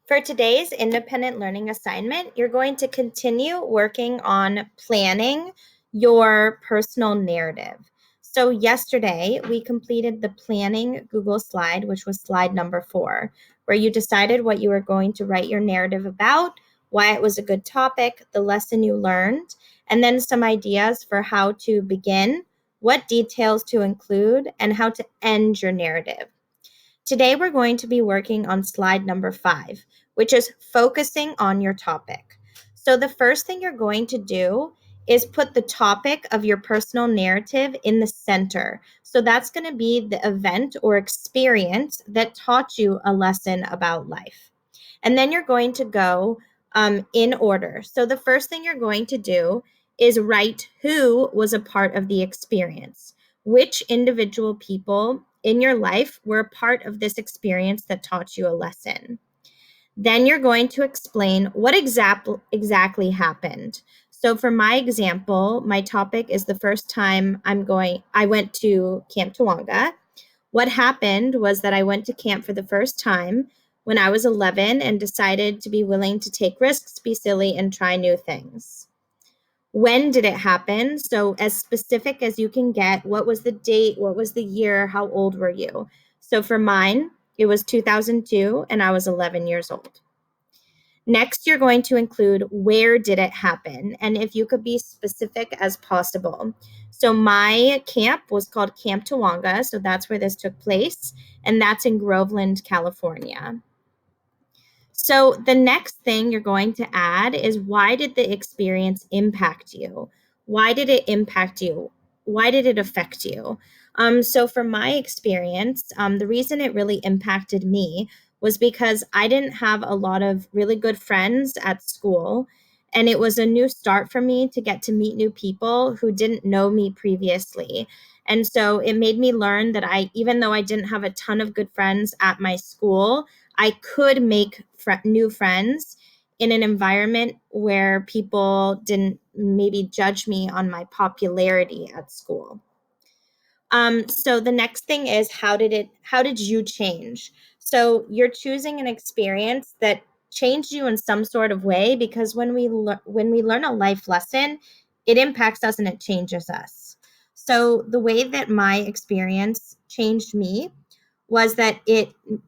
For today's independent learning assignment, you're going to continue working on planning your personal narrative. So, yesterday we completed the planning Google slide, which was slide number 4, where you decided what you were going to write your narrative about, why it was a good topic, the lesson you learned, and then some ideas for how to begin, what details to include, and how to end your narrative. Today, we're going to be working on slide number 5, which is focusing on your topic. So, the first thing you're going to do is put the topic of your personal narrative in the center. So, that's going to be the event or experience that taught you a lesson about life. And then you're going to go in order. So, the first thing you're going to do is write who was a part of the experience. Which individual people in your life were a part of this experience that taught you a lesson? Then you're going to explain what exactly happened. So for my example, my topic is the first time I went to Camp Tawonga. What happened was that I went to camp for the first time when I was 11 and decided to be willing to take risks, be silly, and try new things. When did it happen? So, as specific as you can get, what was the date? What was the year? How old were you? So, for mine, it was 2002 and I was 11 years old. Next, you're going to include where did it happen? And if you could be specific as possible. So, my camp was called Camp Tawonga. So, that's where this took place. And that's in Groveland, California. So the next thing you're going to add is why did the experience impact you? Why did it impact you? Why did it affect you? So for my experience, the reason it really impacted me was because I didn't have a lot of really good friends at school. And it was a new start for me to get to meet new people who didn't know me previously. And so it made me learn that even though I didn't have a ton of good friends at my school, I could make new friends in an environment where people didn't maybe judge me on my popularity at school. So the next thing is how did you change? So you're choosing an experience that changed you in some sort of way because when we learn a life lesson, it impacts us and it changes us. So the way that my experience changed me was that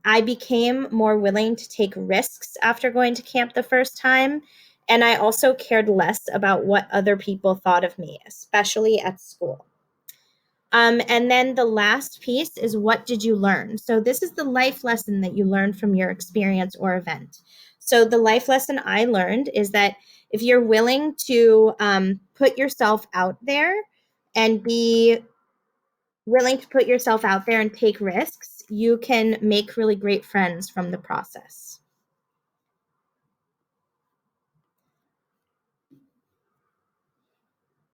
I became more willing to take risks after going to camp the first time. And I also cared less about what other people thought of me, especially at school. And then the last piece is what did you learn? So this is the life lesson that you learned from your experience or event. So the life lesson I learned is that if you're willing to put yourself out there and be willing to put yourself out there and take risks, you can make really great friends from the process.